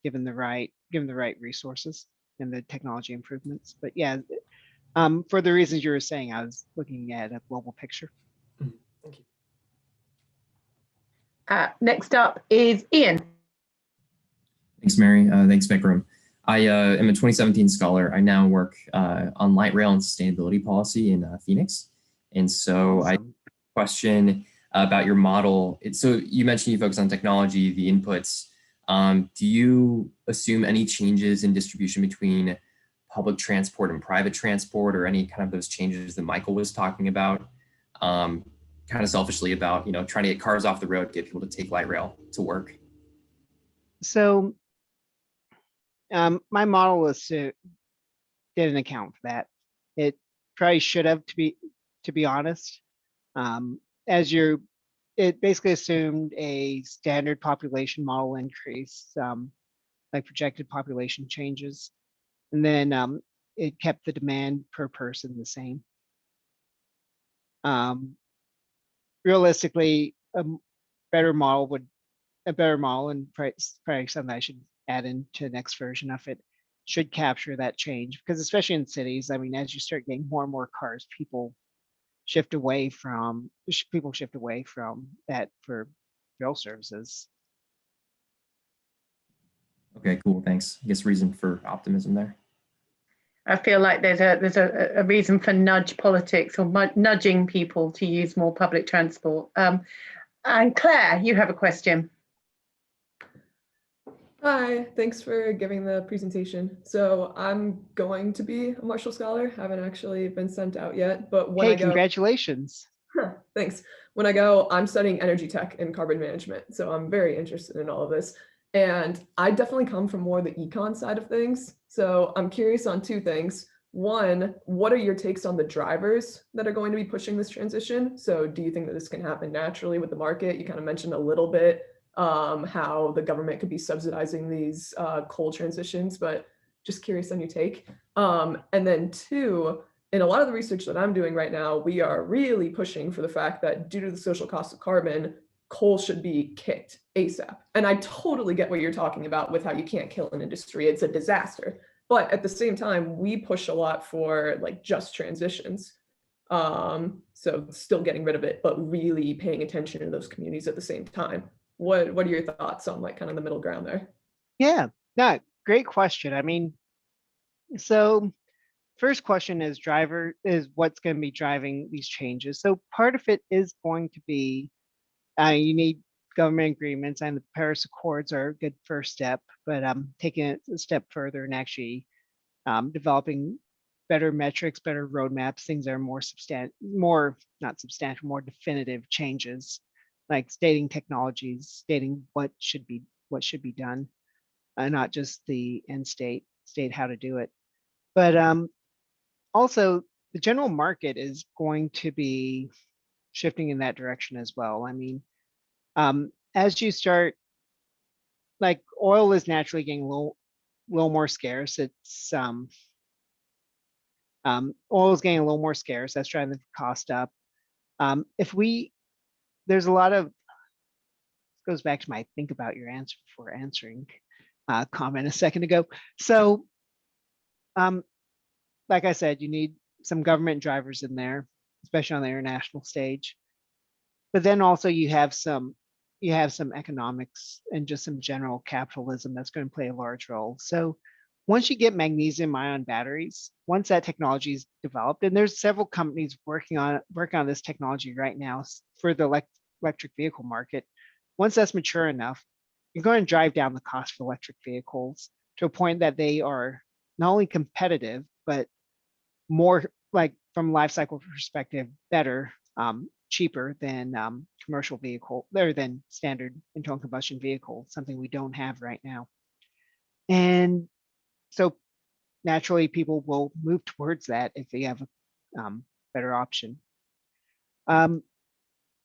given the right resources and the technology improvements. But yeah, for the reasons you were saying, I was looking at a global picture. Thank you. Next up is Ian. Thanks, Mary. Thanks, Vikram. I am a 2017 scholar. I now work on light rail and sustainability policy in Phoenix. And so I question about your model. So you mentioned you focus on technology, the inputs. Do you assume any changes in distribution between public transport and private transport, or any kind of those changes that Michael was talking about? Kind of selfishly about, trying to get cars off the road, get people to take light rail to work. So my model didn't account for that. It probably should have, to be honest. It basically assumed a standard population model increase, like projected population changes. And then it kept the demand per person the same. Realistically, a better model and probably something I should add into the next version of it should capture that change, because especially in cities, I mean, as you start getting more and more cars, people shift away from that for rail services. Okay, cool. Thanks. I guess reason for optimism there. I feel like there's a reason for nudge politics or nudging people to use more public transport. And Claire, you have a question. Hi, thanks for giving the presentation. So I'm going to be a Marshall Scholar. Haven't actually been sent out yet, but when I go, congratulations. Thanks. When I go, I'm studying energy tech and carbon management. So I'm very interested in all of this. And I definitely come from more the econ side of things. So I'm curious on two things. One, what are your takes on the drivers that are going to be pushing this transition? So do you think that this can happen naturally with the market? You kind of mentioned a little bit how the government could be subsidizing these coal transitions, but just curious on your take. And then two, in a lot of the research that I'm doing right now, we are really pushing for the fact that due to the social cost of carbon, coal should be kicked ASAP. And I totally get what you're talking about with how you can't kill an industry. It's a disaster. But at the same time, we push a lot for like just transitions. So still getting rid of it, but really paying attention to those communities at the same time. What are your thoughts on like kind of the middle ground there? Yeah, no, great question. I mean, so first question is what's going to be driving these changes. So part of it is going to be you need government agreements, and the Paris Accords are a good first step, but taking it a step further and actually developing better metrics, better roadmaps, things that are more definitive changes, like stating technologies, stating what should be done, not just the end state how to do it. But also the general market is going to be shifting in that direction as well. I mean, as you start, like oil is naturally getting a little more scarce. It's oil is getting a little more scarce. That's driving the cost up. There's a lot of, goes back to my think about your answer before answering comment a second ago. So, like I said, you need some government drivers in there, especially on the international stage. But then also you have some economics and just some general capitalism that's going to play a large role. So once you get magnesium ion batteries, once that technology is developed, and there's several companies working on this technology right now for the electric vehicle market. Once that's mature enough, you're going to drive down the cost for electric vehicles to a point that they are not only competitive, but more, like from a life cycle perspective, better, cheaper than commercial vehicle, better than standard internal combustion vehicles, something we don't have right now. And so naturally people will move towards that if they have a better option. The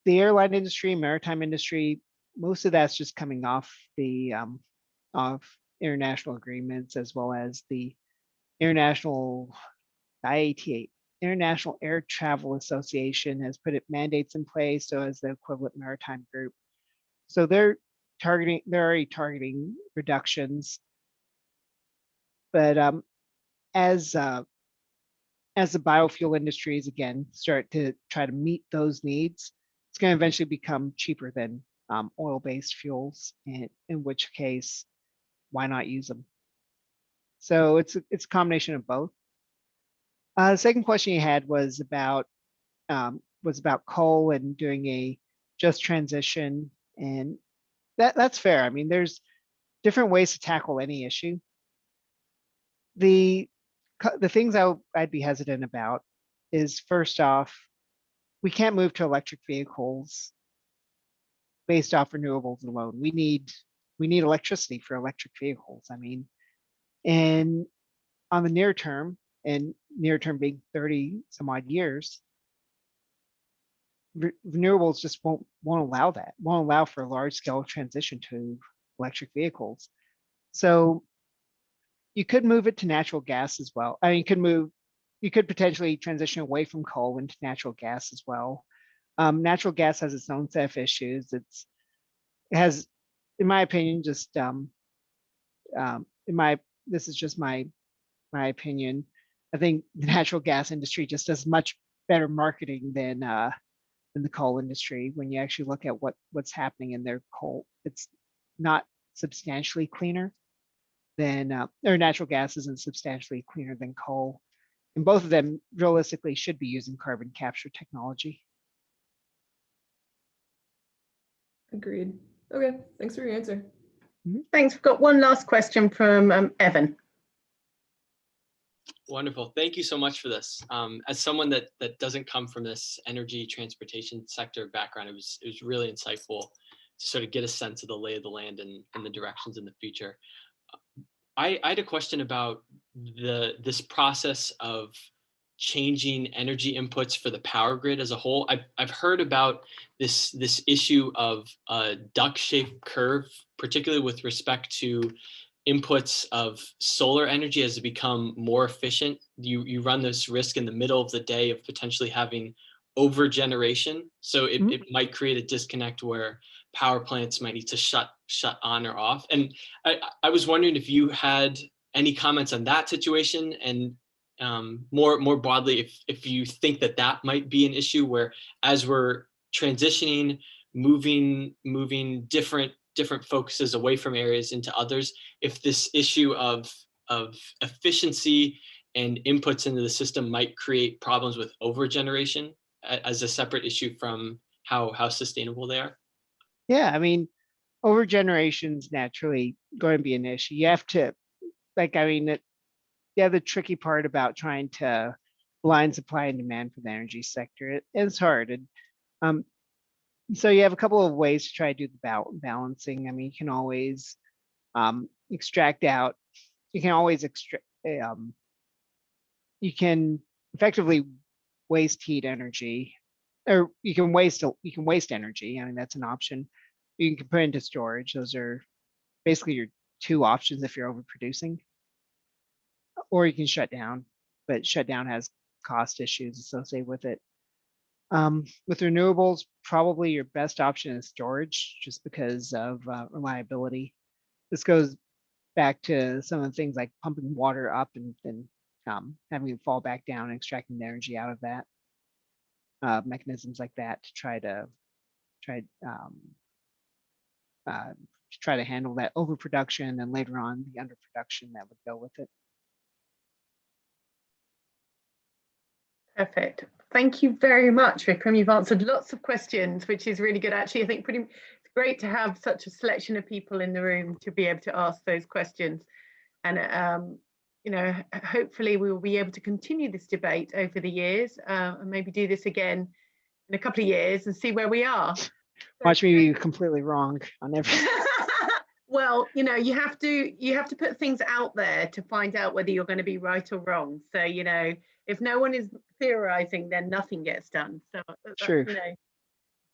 airline industry, maritime industry, most of that's just coming off the international agreements, as well as the international IATA, International Air Travel Association, has put mandates in place, so as the equivalent maritime group. So they're already targeting reductions. But as the biofuel industries again start to try to meet those needs, it's going to eventually become cheaper than oil-based fuels, in which case, why not use them? So it's a combination of both. The second question you had was about coal and doing a just transition, and that's fair. I mean, there's different ways to tackle any issue. The things I'd be hesitant about is, first off, we can't move to electric vehicles based off renewables alone. We need electricity for electric vehicles. I mean, and on the near term, and near term being 30 some odd years, renewables just won't allow for a large scale transition to electric vehicles. So you could move it to natural gas as well. I mean, you could potentially transition away from coal into natural gas as well. Natural gas has its own set of issues. It has, in my opinion, just this is just my opinion. I think the natural gas industry just does much better marketing than the coal industry. When you actually look at what's happening in their coal, it's not substantially cleaner than or natural gas isn't substantially cleaner than coal. And both of them realistically should be using carbon capture technology. Agreed. Okay, thanks for your answer. Thanks. We've got one last question from Evan. Wonderful. Thank you so much for this. As someone that doesn't come from this energy transportation sector background, it was really insightful to sort of get a sense of the lay of the land and the directions in the future. I had a question about this process of changing energy inputs for the power grid as a whole. I've heard about this issue of a duck-shaped curve, particularly with respect to inputs of solar energy as it become more efficient. You run this risk in the middle of the day of potentially having over generation. So it might create a disconnect where power plants might need to shut on or off. And I was wondering if you had any comments on that situation, and more broadly, if you think that might be an issue where, as we're transitioning, moving different focuses away from areas into others, if this issue of efficiency and inputs into the system might create problems with overgeneration as a separate issue from how sustainable they are. Yeah, I mean, overgeneration is naturally going to be an issue. You have to, the other tricky part about trying to align supply and demand for the energy sector, it's hard. And so you have a couple of ways to try to do the balancing. I mean, you can always extract out. You can always you can effectively waste heat energy, or you can waste energy. I mean, that's an option. You can put it into storage. Those are basically your two options if you're overproducing. Or you can shut down, but shutdown has cost issues associated with it. With renewables, probably your best option is storage, just because of reliability. This goes back to some of the things like pumping water up and then having it fall back down and extracting the energy out of that. Mechanisms like that to try to handle that overproduction, and later on the underproduction that would go with it. Perfect. Thank you very much, Vikram. You've answered lots of questions, which is really good. Actually, I think it's great to have such a selection of people in the room to be able to ask those questions. And, hopefully we will be able to continue this debate over the years and maybe do this again in a couple of years and see where we are. Watch me be completely wrong on everything. Well, you have to put things out there to find out whether you're going to be right or wrong. So, if no one is theorizing, then nothing gets done. So True.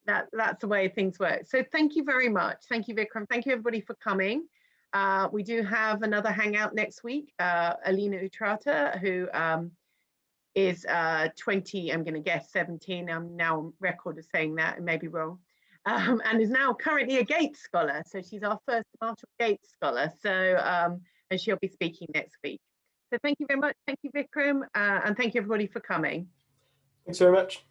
That's the way things work. So thank you very much. Thank you, Vikram. Thank you, everybody, for coming. We do have another Hangout next week. Alina Utrata, who is 20, I'm going to guess 17. I'm now on record of saying that, and may be wrong. And is now currently a Gates Scholar. So she's our first Marshall Gates Scholar. So, and she'll be speaking next week. So thank you very much. Thank you, Vikram. And thank you, everybody, for coming. Thanks very much.